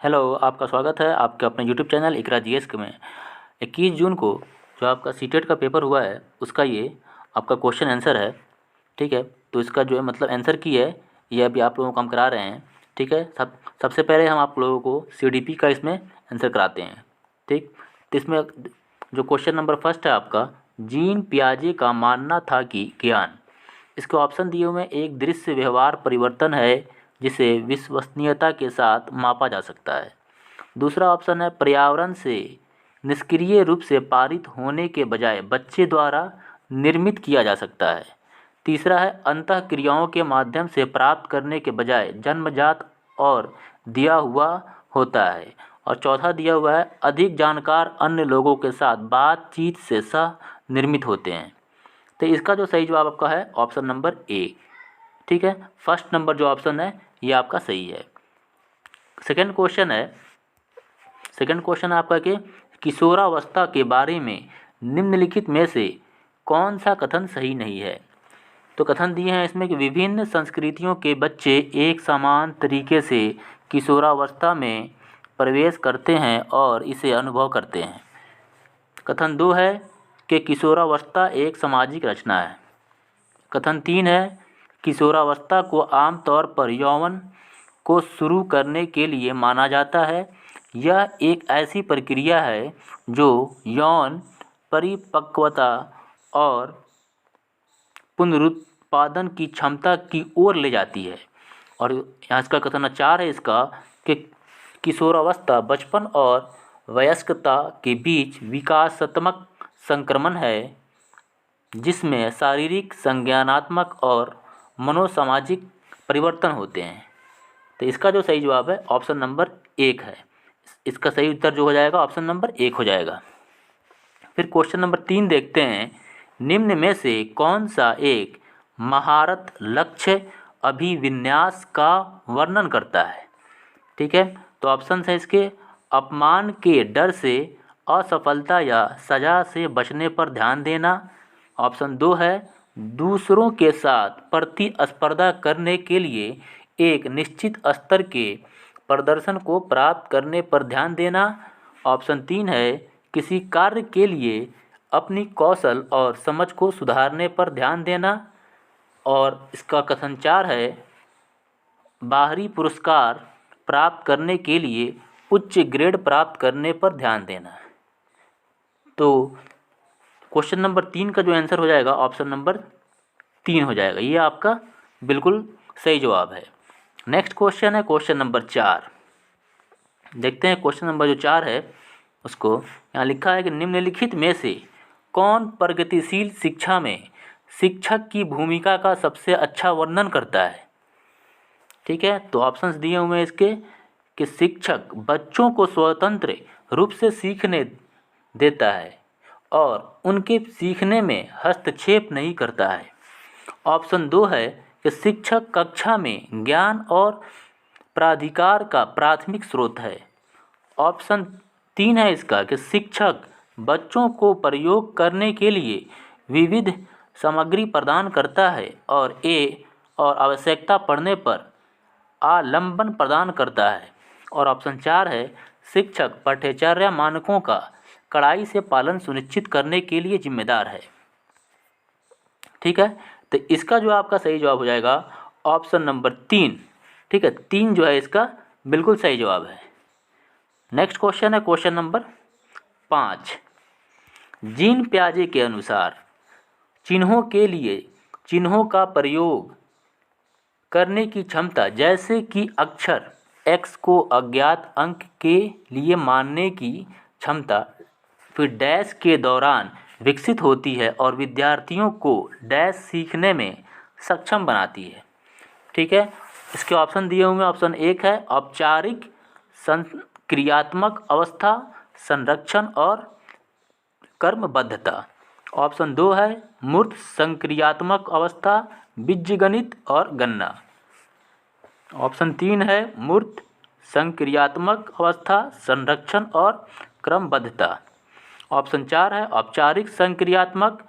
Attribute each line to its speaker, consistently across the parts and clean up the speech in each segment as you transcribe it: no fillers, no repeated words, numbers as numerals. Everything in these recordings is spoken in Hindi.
Speaker 1: हेलो, आपका स्वागत है आपके अपने यूट्यूब चैनल इकरा जीएस में। 21 जून को जो आपका सीटेट का पेपर हुआ है उसका ये आपका क्वेश्चन आंसर है। ठीक है, तो इसका जो है मतलब आंसर की है ये अभी आप लोगों को हम करा रहे हैं। ठीक है, सबसे पहले हम आप लोगों को सीडीपी का इसमें आंसर कराते हैं। ठीक, तो इसमें जो क्वेश्चन नंबर फर्स्ट है आपका, जीन पियाजे का मानना था कि ज्ञान, इसके ऑप्शन दिए हुए हैं। एक दृश्य व्यवहार परिवर्तन है जिसे विश्वसनीयता के साथ मापा जा सकता है। दूसरा ऑप्शन है पर्यावरण से निष्क्रिय रूप से पारित होने के बजाय बच्चे द्वारा निर्मित किया जा सकता है। तीसरा है अंतःक्रियाओं के माध्यम से प्राप्त करने के बजाय जन्मजात और दिया हुआ होता है। और चौथा दिया हुआ है अधिक जानकार अन्य लोगों के साथ बातचीत से सह निर्मित होते हैं। तो इसका जो सही जवाब आपका है ऑप्शन नंबर ए। ठीक है, फर्स्ट नंबर जो ऑप्शन है ये आपका सही है। सेकंड क्वेश्चन आपका कि किशोरावस्था के बारे में निम्नलिखित में से कौन सा कथन सही नहीं है। तो कथन दिए हैं इसमें कि विभिन्न संस्कृतियों के बच्चे एक समान तरीके से किशोरावस्था में प्रवेश करते हैं और इसे अनुभव करते हैं। कथन 2 है कि किशोरावस्था एक सामाजिक रचना है। कथन 3 है किशोरावस्था को आमतौर पर यौवन को शुरू करने के लिए माना जाता है। यह एक ऐसी प्रक्रिया है जो यौन परिपक्वता और पुनरुत्पादन की क्षमता की ओर ले जाती है। और यहाँ इसका कथन 4 है इसका कि किशोरावस्था बचपन और वयस्कता के बीच विकासात्मक संक्रमण है जिसमें शारीरिक, संज्ञानात्मक और मनोसामाजिक परिवर्तन होते हैं। तो इसका जो सही जवाब है ऑप्शन नंबर 1 है। इसका सही उत्तर जो हो जाएगा ऑप्शन नंबर 1 हो जाएगा। फिर क्वेश्चन नंबर 3 देखते हैं, निम्न में से कौन सा एक महारत लक्ष्य अभिविन्यास का वर्णन करता है। ठीक है, तो ऑप्शन है इसके अपमान के डर से असफलता या सजा से बचने पर ध्यान देना। ऑप्शन 2 है दूसरों के साथ प्रतिस्पर्धा करने के लिए एक निश्चित स्तर के प्रदर्शन को प्राप्त करने पर ध्यान देना। ऑप्शन 3 है किसी कार्य के लिए अपनी कौशल और समझ को सुधारने पर ध्यान देना। और इसका कथन 4 है बाहरी पुरस्कार प्राप्त करने के लिए उच्च ग्रेड प्राप्त करने पर ध्यान देना। तो क्वेश्चन नंबर 3 का जो आंसर हो जाएगा ऑप्शन नंबर 3 हो जाएगा। ये आपका बिल्कुल सही जवाब है। नेक्स्ट क्वेश्चन है क्वेश्चन नंबर 4। देखते हैं क्वेश्चन नंबर जो 4 है उसको, यहाँ लिखा है कि निम्नलिखित में से कौन प्रगतिशील शिक्षा में शिक्षक की भूमिका का सबसे अच्छा वर्णन करता है। ठीक है, तो ऑप्शंस दिए हुए हैं इसके कि शिक्षक बच्चों को स्वतंत्र रूप से सीखने देता है और उनके सीखने में हस्तक्षेप नहीं करता है। ऑप्शन 2 है कि शिक्षक कक्षा में ज्ञान और प्राधिकार का प्राथमिक स्रोत है। ऑप्शन 3 है इसका कि शिक्षक बच्चों को प्रयोग करने के लिए विविध सामग्री प्रदान करता है और आवश्यकता पड़ने पर आलंबन प्रदान करता है। और ऑप्शन 4 है शिक्षक पाठ्यचर्या मानकों का कड़ाई से पालन सुनिश्चित करने के लिए जिम्मेदार है। ठीक है, तो इसका जो आपका सही जवाब हो जाएगा ऑप्शन नंबर 3। ठीक है, 3 जो है इसका बिल्कुल सही जवाब है। नेक्स्ट क्वेश्चन है क्वेश्चन नंबर 5। जीन पियाजे के अनुसार चिन्हों के लिए चिन्हों का प्रयोग करने की क्षमता, जैसे कि अक्षर x को अज्ञात अंक के लिए मानने की क्षमता, फिर डैश के दौरान विकसित होती है और विद्यार्थियों को डैश सीखने में सक्षम बनाती है। ठीक है, इसके ऑप्शन दिए हुए हैं। ऑप्शन 1 है औपचारिक संक्रियात्मक अवस्था, संरक्षण और कर्मबद्धता। ऑप्शन 2 है मूर्त संक्रियात्मक अवस्था, बीजगणित और गणना। ऑप्शन 3 है मूर्त संक्रियात्मक अवस्था, संरक्षण और क्रमबद्धता। ऑप्शन 4 है औपचारिक संक्रियात्मक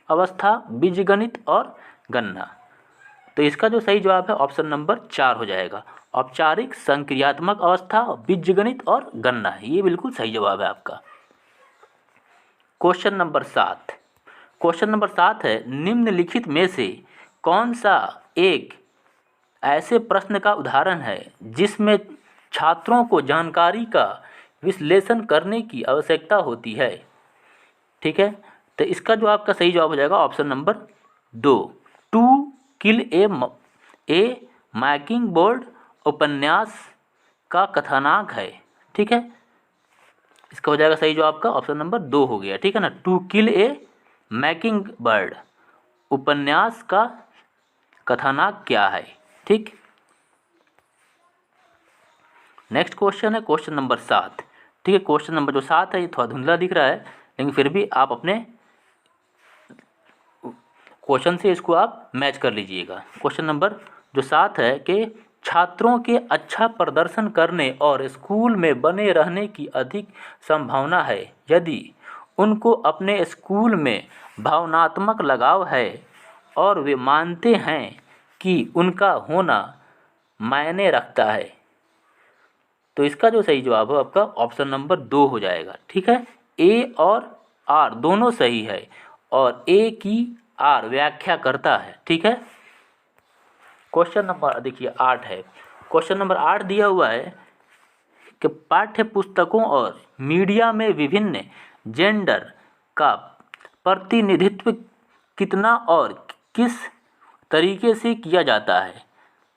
Speaker 1: अवस्था, बीजगणित और गणना। तो इसका जो सही जवाब है ऑप्शन नंबर 4 हो जाएगा। औपचारिक, संक्रियात्मक अवस्था, बीजगणित और गणना। ये बिल्कुल सही जवाब है आपका। Question number 7। क्वेश्चन नंबर 7 है, निम्नलिखित में से कौन सा एक ऐसे प्रश्न का उदाहरण है जिसमें छात्रों को जानकारी का विश्लेषण करने की आवश्यकता होती है। ठीक है, तो इसका जो आपका सही जवाब हो जाएगा option number 2, to kill a mockingbird उपन्यास का कथानक है। ठीक है, इसका हो जाएगा सही जवाब आपका ऑप्शन नंबर 2 हो गया। ठीक है ना, to kill a mockingbird उपन्यास का कथानक क्या है। ठीक, नेक्स्ट क्वेश्चन है क्वेश्चन नंबर 7। ठीक है, क्वेश्चन नंबर जो 7 है ये थोड़ा धुंधला दिख रहा है, लेकिन फिर भी आप अपने क्वेश्चन से इसको आप मैच कर लीजिएगा। क्वेश्चन नंबर जो 7 है कि छात्रों के अच्छा प्रदर्शन करने और स्कूल में बने रहने की अधिक संभावना है यदि उनको अपने स्कूल में भावनात्मक लगाव है और वे मानते हैं कि उनका होना मायने रखता है। तो इसका जो सही जवाब है आपका ऑप्शन नंबर 2 हो जाएगा। ठीक है, ए और आर दोनों सही है और ए की आर व्याख्या करता है। ठीक है, क्वेश्चन नंबर देखिए 8 है। क्वेश्चन नंबर 8 दिया हुआ है कि पाठ्य पुस्तकों और मीडिया में विभिन्न जेंडर का प्रतिनिधित्व कितना और किस तरीके से किया जाता है।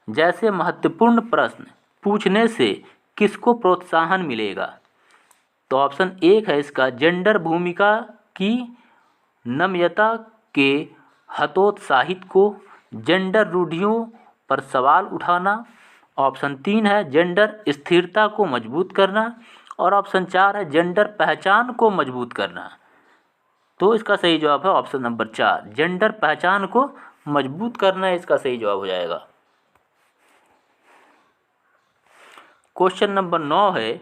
Speaker 1: जैसे महत्वपूर्ण प्रश्न पूछने से किसको प्रोत्साहन मिलेगा। तो ऑप्शन 1 है इसका, जेंडर भूमिका की नम्यता के हतोत्साहित को, जेंडर रूढ़ियों पर सवाल उठाना। ऑप्शन 3 है जेंडर स्थिरता को मजबूत करना और ऑप्शन 4 है जेंडर पहचान को मजबूत करना। तो इसका सही जवाब है ऑप्शन नंबर 4, जेंडर पहचान को मजबूत करना इसका सही जवाब हो जाएगा। क्वेश्चन नंबर 9 है,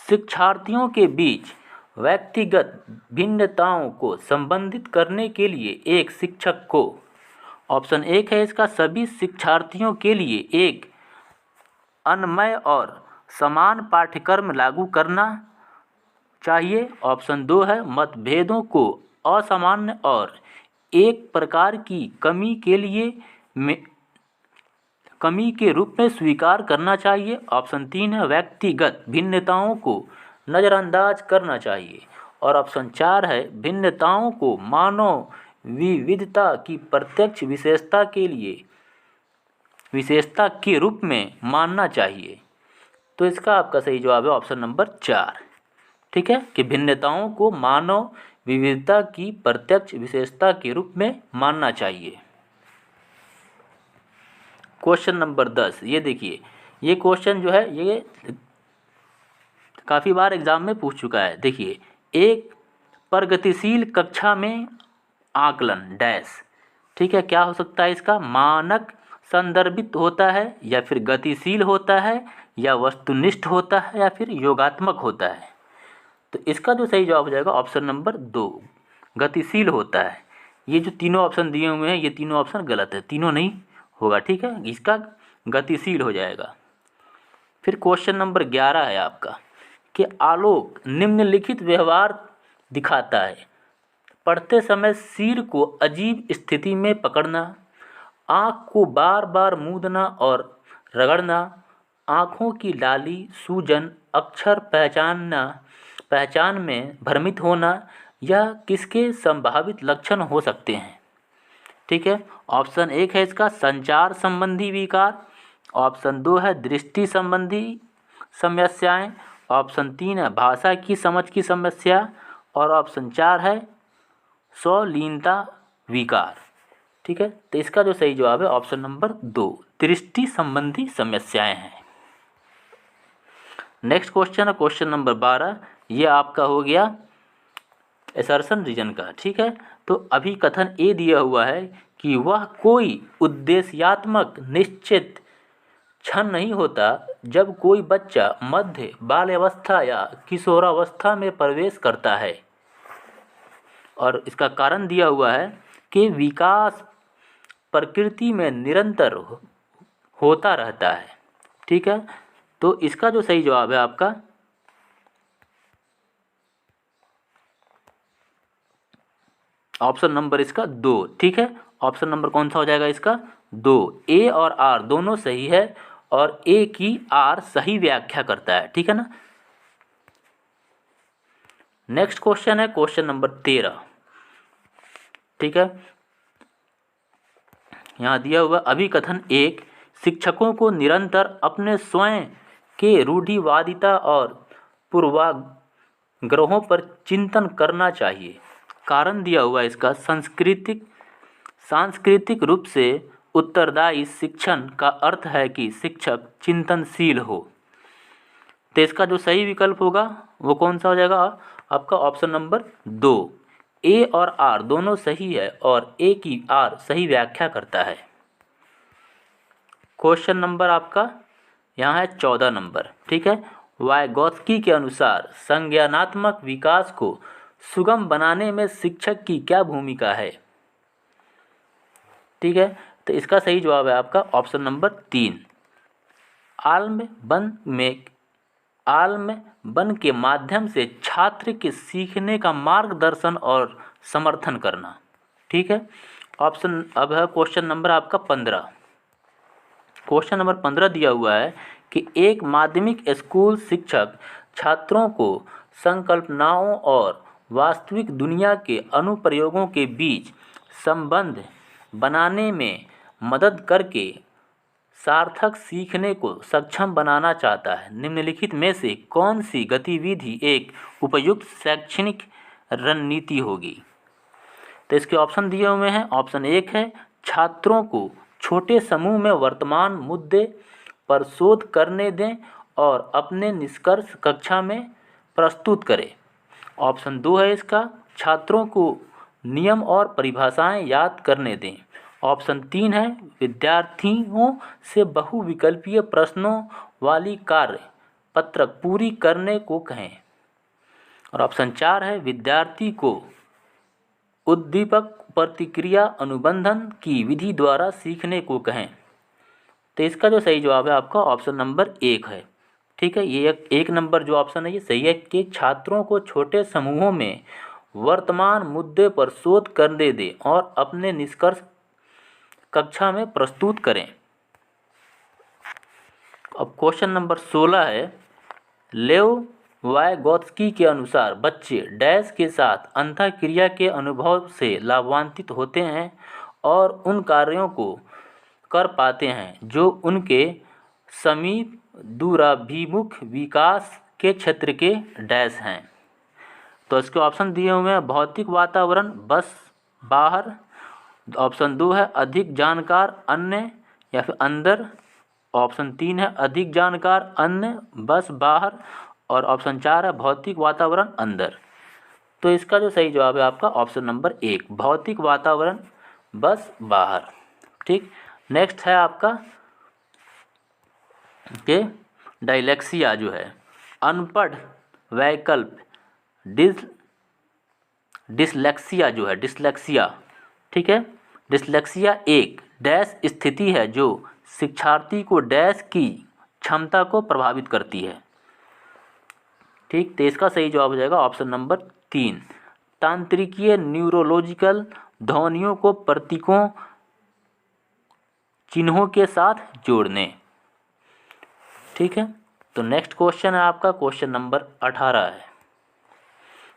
Speaker 1: शिक्षार्थियों के बीच व्यक्तिगत भिन्नताओं को संबोधित करने के लिए एक शिक्षक को। ऑप्शन 1 है इसका, सभी शिक्षार्थियों के लिए एक अन्वय और समान पाठ्यक्रम लागू करना चाहिए। ऑप्शन 2 है मतभेदों को असामान्य और एक प्रकार की कमी के रूप में स्वीकार करना चाहिए। ऑप्शन 3 है व्यक्तिगत भिन्नताओं को नज़रअंदाज करना चाहिए और ऑप्शन 4 है भिन्नताओं को मानव विविधता की प्रत्यक्ष विशेषता के रूप में मानना चाहिए। तो इसका आपका सही जवाब है ऑप्शन नंबर 4। ठीक है, कि भिन्नताओं को मानव विविधता की प्रत्यक्ष विशेषता के रूप में मानना चाहिए। क्वेश्चन नंबर 10, ये देखिए, ये क्वेश्चन जो है ये काफ़ी बार एग्जाम में पूछ चुका है। देखिए, एक प्रगतिशील कक्षा में आकलन डैश। ठीक है, क्या हो सकता है इसका, मानक संदर्भित होता है या फिर गतिशील होता है या वस्तुनिष्ठ होता है या फिर योगात्मक होता है। तो इसका जो सही जवाब हो जाएगा ऑप्शन नंबर 2, गतिशील होता है। ये जो तीनों ऑप्शन दिए हुए हैं ये तीनों ऑप्शन गलत है, तीनों नहीं होगा। ठीक है, इसका गतिशील हो जाएगा। फिर क्वेश्चन नंबर 11 है आपका कि आलोक निम्नलिखित व्यवहार दिखाता है। पढ़ते समय सिर को अजीब स्थिति में पकड़ना, आँख को बार बार मूंदना और रगड़ना, आँखों की लाली सूजन, अक्षर पहचान में भ्रमित होना, यह किसके संभावित लक्षण हो सकते हैं। ठीक है, ऑप्शन 1 है इसका संचार संबंधी विकार, ऑप्शन 2 है दृष्टि संबंधी समस्याएं, ऑप्शन 3 है भाषा की समझ की समस्या और ऑप्शन 4 है स्वलीनता विकार। ठीक है, तो इसका जो सही जवाब है ऑप्शन नंबर 2, दृष्टि संबंधी समस्याएं हैं। नेक्स्ट क्वेश्चन है क्वेश्चन नंबर 12, ये आपका हो गया असर्शन रीजन का। ठीक है, तो अभी कथन ए दिया हुआ है कि वह कोई उद्देश्यात्मक निश्चित क्षण नहीं होता जब कोई बच्चा मध्य बाल्यावस्था या किशोरावस्था में प्रवेश करता है, और इसका कारण दिया हुआ है कि विकास प्रकृति में निरंतर होता रहता है। ठीक है, तो इसका जो सही जवाब है आपका ऑप्शन नंबर इसका 2। ठीक है, ऑप्शन नंबर कौन सा हो जाएगा इसका 2। ए और आर दोनों सही है और ए की आर सही व्याख्या करता है। ठीक है ना। नेक्स्ट क्वेश्चन है क्वेश्चन नंबर 13। ठीक है, यहाँ दिया हुआ अभिकथन 1, शिक्षकों को निरंतर अपने स्वयं के रूढ़िवादिता और पूर्वाग्रहों पर चिंतन करना चाहिए। कारण दिया हुआ इसका सांस्कृतिक रूप से उत्तरदायी शिक्षण का अर्थ है कि शिक्षक चिंतनशील हो। तो इसका जो सही विकल्प होगा वो कौन सा हो जाएगा आपका ऑप्शन नंबर 2। ए और आर दोनों सही है और ए की आर सही व्याख्या करता है। क्वेश्चन नंबर आपका यहाँ है 14 नंबर। ठीक है, वाइगोत्स्की के अनुसार संज्ञानात्मक विकास को सुगम बनाने में शिक्षक की क्या भूमिका है। ठीक है, तो इसका सही जवाब है आपका ऑप्शन नंबर 3। आलम्बन के माध्यम से छात्र के सीखने का मार्गदर्शन और समर्थन करना। ठीक है, ऑप्शन अब है क्वेश्चन नंबर आपका 15। क्वेश्चन नंबर 15 दिया हुआ है कि एक माध्यमिक स्कूल शिक्षक छात्रों को संकल्पनाओं और वास्तविक दुनिया के अनुप्रयोगों के बीच संबंध बनाने में मदद करके सार्थक सीखने को सक्षम बनाना चाहता है। निम्नलिखित में से कौन सी गतिविधि एक उपयुक्त शैक्षणिक रणनीति होगी। तो इसके ऑप्शन दिए हुए हैं। ऑप्शन 1 है छात्रों को छोटे समूह में वर्तमान मुद्दे पर शोध करने दें और अपने निष्कर्ष कक्षा में प्रस्तुत करें। ऑप्शन 2 है इसका छात्रों को नियम और परिभाषाएं याद करने दें। ऑप्शन 3 है विद्यार्थियों से बहुविकल्पीय प्रश्नों वाली कार्य पत्रक पूरी करने को कहें। और ऑप्शन 4 है विद्यार्थी को उद्दीपक प्रतिक्रिया अनुबंधन की विधि द्वारा सीखने को कहें। तो इसका जो सही जवाब है आपका ऑप्शन नंबर 1 है। ठीक है, ये एक नंबर जो ऑप्शन है ये सही है कि छात्रों को छोटे समूहों में वर्तमान मुद्दे पर शोध करने दें और अपने निष्कर्ष कक्षा में प्रस्तुत करें। अब क्वेश्चन नंबर 16 है लेव वाइगोत्स्की के अनुसार बच्चे डैश के साथ अंतःक्रिया के अनुभव से लाभान्वित होते हैं और उन कार्यों को कर पाते हैं जो उनके समीप दूराभिमुख विकास के क्षेत्र के डैश हैं। तो इसके ऑप्शन दिए हुए हैं भौतिक वातावरण बस बाहर। ऑप्शन 2 है अधिक जानकार अन्य या फिर अंदर। ऑप्शन 3 है अधिक जानकार अन्य बस बाहर। और ऑप्शन 4 है भौतिक वातावरण अंदर। तो इसका जो सही जवाब है आपका ऑप्शन नंबर 1 भौतिक वातावरण बस बाहर। ठीक, नेक्स्ट है आपका के डायलेक्सिया जो है अनपढ़ वैकल्प डिसलेक्सिया जो है डिसलेक्सिया। ठीक है, डिसलेक्सिया एक डैश स्थिति है जो शिक्षार्थी को डैश की क्षमता को प्रभावित करती है। ठीक, तो इसका सही जवाब हो जाएगा ऑप्शन नंबर 3 तांत्रिकीय न्यूरोलॉजिकल ध्वनियों को प्रतीकों चिन्हों के साथ जोड़ने। ठीक है, तो नेक्स्ट क्वेश्चन है आपका क्वेश्चन नंबर 18 है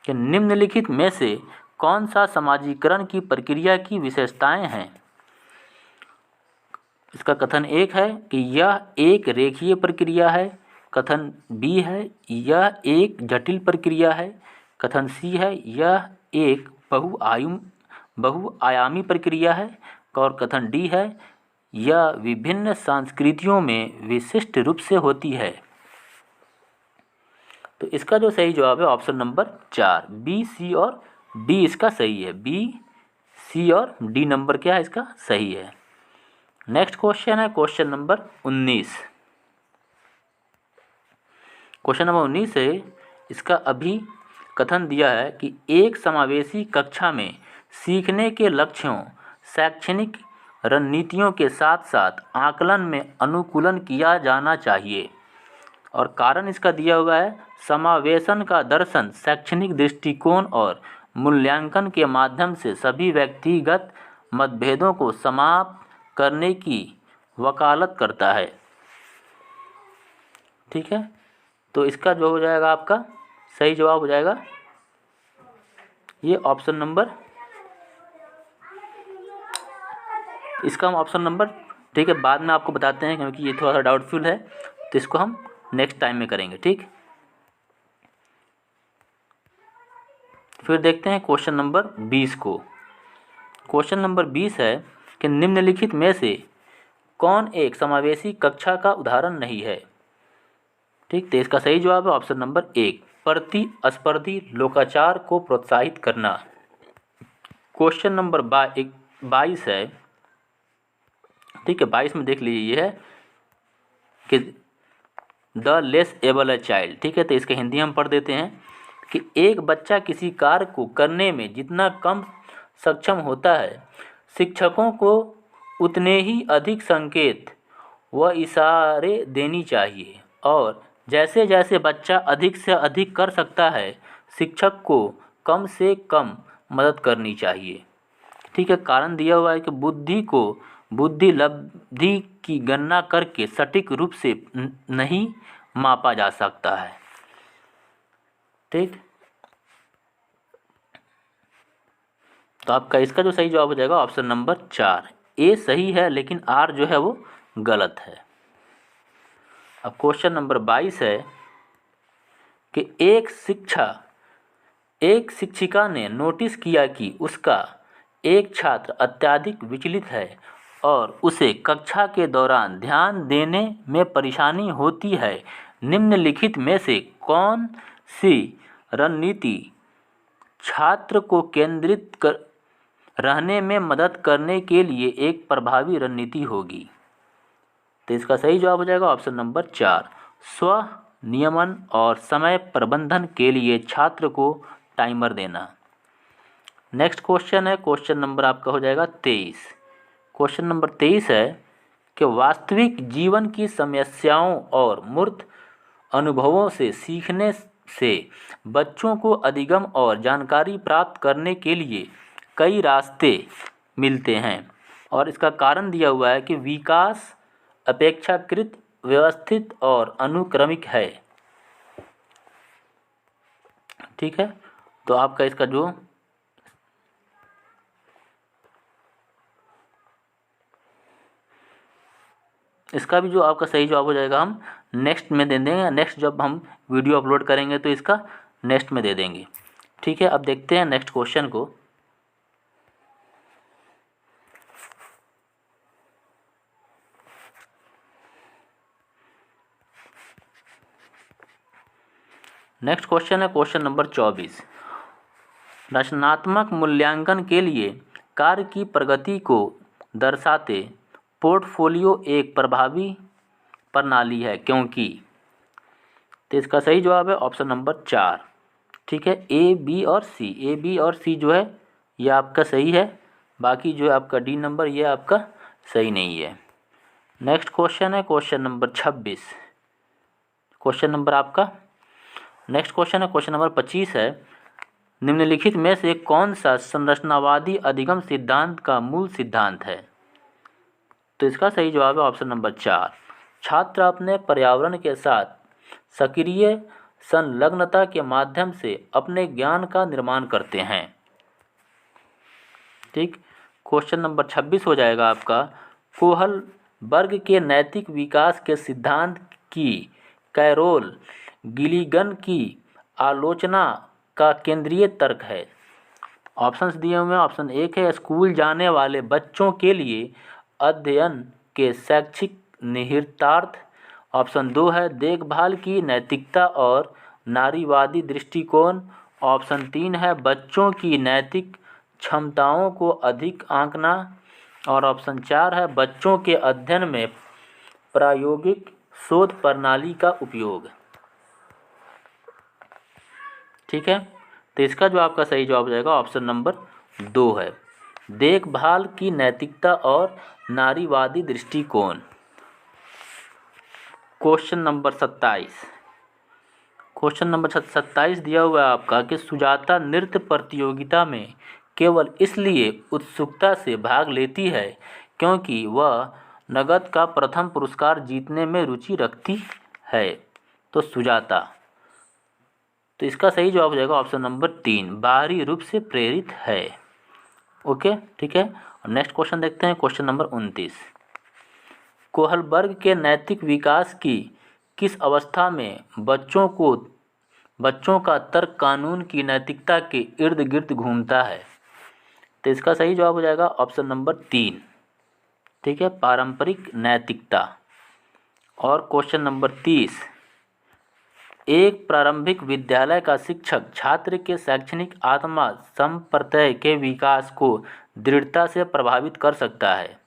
Speaker 1: कि निम्नलिखित में से कौन सा समाजीकरण की प्रक्रिया की विशेषताएं हैं। इसका कथन 1 है कि यह एक रेखीय प्रक्रिया है। कथन बी है यह एक जटिल प्रक्रिया है। कथन सी है यह एक बहुआयामी प्रक्रिया है। और कथन डी है यह विभिन्न संस्कृतियों में विशिष्ट रूप से होती है। तो इसका जो सही जवाब है ऑप्शन नंबर 4 बी सी और डी इसका सही है। बी सी और डी नंबर क्या है इसका सही है। नेक्स्ट क्वेश्चन है क्वेश्चन नंबर 19। क्वेश्चन नंबर 19 है इसका अभी कथन दिया है कि एक समावेशी कक्षा में सीखने के लक्ष्यों शैक्षणिक रणनीतियों के साथ साथ आकलन में अनुकूलन किया जाना चाहिए। और कारण इसका दिया हुआ है, समावेशन का दर्शन शैक्षणिक दृष्टिकोण और मूल्यांकन के माध्यम से सभी व्यक्तिगत मतभेदों को समाप्त करने की वकालत करता है। ठीक है, तो इसका जो हो जाएगा आपका सही जवाब हो जाएगा ये ऑप्शन नंबर, इसका हम ऑप्शन नंबर, ठीक है, बाद में आपको बताते हैं क्योंकि ये थोड़ा सा डाउटफुल है, तो इसको हम नेक्स्ट टाइम में करेंगे। ठीक, फिर देखते हैं क्वेश्चन नंबर 20 को। क्वेश्चन नंबर 20 है कि निम्नलिखित में से कौन एक समावेशी कक्षा का उदाहरण नहीं है। ठीक, तो इसका सही जवाब है ऑप्शन नंबर 1, प्रतिस्पर्धी लोकाचार को प्रोत्साहित करना। क्वेश्चन नंबर 22 है, ठीक है, 22 में देख लीजिए, ये है कि the less able a child. ठीक है, तो इसके हिंदी हम पढ़ देते हैं कि एक बच्चा किसी कार्य को करने में जितना कम सक्षम होता है, शिक्षकों को उतने ही अधिक संकेत व इशारे देनी चाहिए, और जैसे जैसे बच्चा अधिक से अधिक कर सकता है, शिक्षक को कम से कम मदद करनी चाहिए। ठीक है, कारण दिया हुआ है कि बुद्धि लब्धि की गणना करके सटीक रूप से नहीं मापा जा सकता है। ठीक, तो आपका इसका जो सही जवाब हो जाएगा ऑप्शन नंबर 4, ए सही है लेकिन आर जो है वो गलत है। अब क्वेश्चन नंबर 22 है कि एक शिक्षिका ने नोटिस किया कि उसका एक छात्र अत्यधिक विचलित है और उसे कक्षा के दौरान ध्यान देने में परेशानी होती है। निम्नलिखित में से कौन सी रणनीति छात्र को केंद्रित रहने में मदद करने के लिए एक प्रभावी रणनीति होगी। तो इसका सही जवाब हो जाएगा ऑप्शन नंबर 4, स्व नियमन और समय प्रबंधन के लिए छात्र को टाइमर देना। नेक्स्ट क्वेश्चन है, क्वेश्चन नंबर आपका हो जाएगा 23। क्वेश्चन नंबर 23 है कि वास्तविक जीवन की समस्याओं और मूर्त अनुभवों से सीखने से बच्चों को अधिगम और जानकारी प्राप्त करने के लिए कई रास्ते मिलते हैं, और इसका कारण दिया हुआ है कि विकास अपेक्षाकृत व्यवस्थित और अनुक्रमिक है। ठीक है, तो आपका इसका जो इसका भी जो आपका सही जवाब हो जाएगा हम नेक्स्ट में दे देंगे। नेक्स्ट जब हम वीडियो अपलोड करेंगे तो इसका नेक्स्ट में दे देंगे। ठीक है, अब देखते हैं नेक्स्ट क्वेश्चन को। नेक्स्ट क्वेश्चन है क्वेश्चन नंबर 24। रचनात्मक मूल्यांकन के लिए कार्य की प्रगति को दर्शाते पोर्टफोलियो एक प्रभावी प्रणाली है क्योंकि। तो इसका सही जवाब है ऑप्शन नंबर 4। ठीक है, ए बी और सी जो है ये आपका सही है, बाकी जो है आपका डी नंबर ये आपका सही नहीं है। नेक्स्ट क्वेश्चन है क्वेश्चन नंबर 26। क्वेश्चन नंबर आपका नेक्स्ट क्वेश्चन है क्वेश्चन नंबर 25 है, निम्नलिखित में से कौन सा संरचनावादी अधिगम सिद्धांत का मूल सिद्धांत है। तो इसका सही जवाब है ऑप्शन नंबर 4, छात्र अपने पर्यावरण के साथ सक्रिय संलग्नता के माध्यम से अपने ज्ञान का निर्माण करते हैं। ठीक, क्वेश्चन नंबर 26 हो जाएगा आपका, कोहलबर्ग के नैतिक विकास के सिद्धांत की कैरोल गिलिगन की आलोचना का केंद्रीय तर्क है। ऑप्शंस दिए हुए हैं। ऑप्शन 1 है स्कूल जाने वाले बच्चों के लिए अध्ययन के शैक्षिक निहितार्थ। ऑप्शन 2 है देखभाल की नैतिकता और नारीवादी दृष्टिकोण। ऑप्शन 3 है बच्चों की नैतिक क्षमताओं को अधिक आंकना। और ऑप्शन 4 है बच्चों के अध्ययन में प्रायोगिक शोध प्रणाली का उपयोग। ठीक है, तो इसका जो आपका सही जवाब हो जाएगा ऑप्शन नंबर 2 है, देखभाल की नैतिकता और नारीवादी दृष्टिकोण। Question number 27। क्वेश्चन नंबर 27 दिया हुआ है आपका कि सुजाता नृत्य प्रतियोगिता में केवल इसलिए उत्सुकता से भाग लेती है क्योंकि वह नगद का प्रथम पुरस्कार जीतने में रुचि रखती है। तो सुजाता, तो इसका सही जवाब हो जाएगा ऑप्शन नंबर 3, बाहरी रूप से प्रेरित है। ओके, ठीक है। और नेक्स्ट क्वेश्चन देखते हैं, क्वेश्चन नंबर 29। कोहलबर्ग के नैतिक विकास की किस अवस्था में बच्चों का तर्क कानून की नैतिकता के इर्द गिर्द घूमता है? तो इसका सही जवाब हो जाएगा ऑप्शन नंबर 3, ठीक है, पारंपरिक नैतिकता। और क्वेश्चन नंबर 30। एक प्रारंभिक विद्यालय का शिक्षक छात्र के शैक्षणिक आत्मा संप्रत्यय के विकास को दृढ़ता से प्रभावित कर सकता है।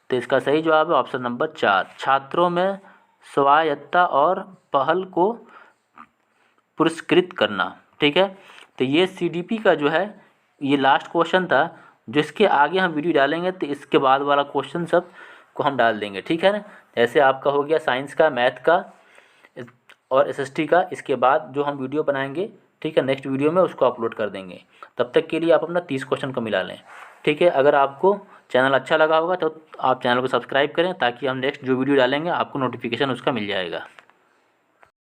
Speaker 1: तो इसका सही जवाब है ऑप्शन नंबर 4, छात्रों में स्वायत्तता और पहल को पुरस्कृत करना। ठीक है, तो ये CDP का जो है ये लास्ट क्वेश्चन था। जो इसके आगे हम वीडियो डालेंगे तो इसके बाद वाला क्वेश्चन सब को हम डाल देंगे, ठीक है ना। ऐसे आपका हो गया साइंस का, मैथ का और SST का। इसके बाद जो हम वीडियो बनाएंगे, ठीक है, नेक्स्ट वीडियो में उसको अपलोड कर देंगे। तब तक के लिए आप अपना 30 क्वेश्चन को मिला लें, ठीक है। अगर आपको चैनल अच्छा लगा होगा तो आप चैनल को सब्सक्राइब करें ताकि हम नेक्स्ट जो वीडियो डालेंगे आपको नोटिफिकेशन उसका मिल जाएगा।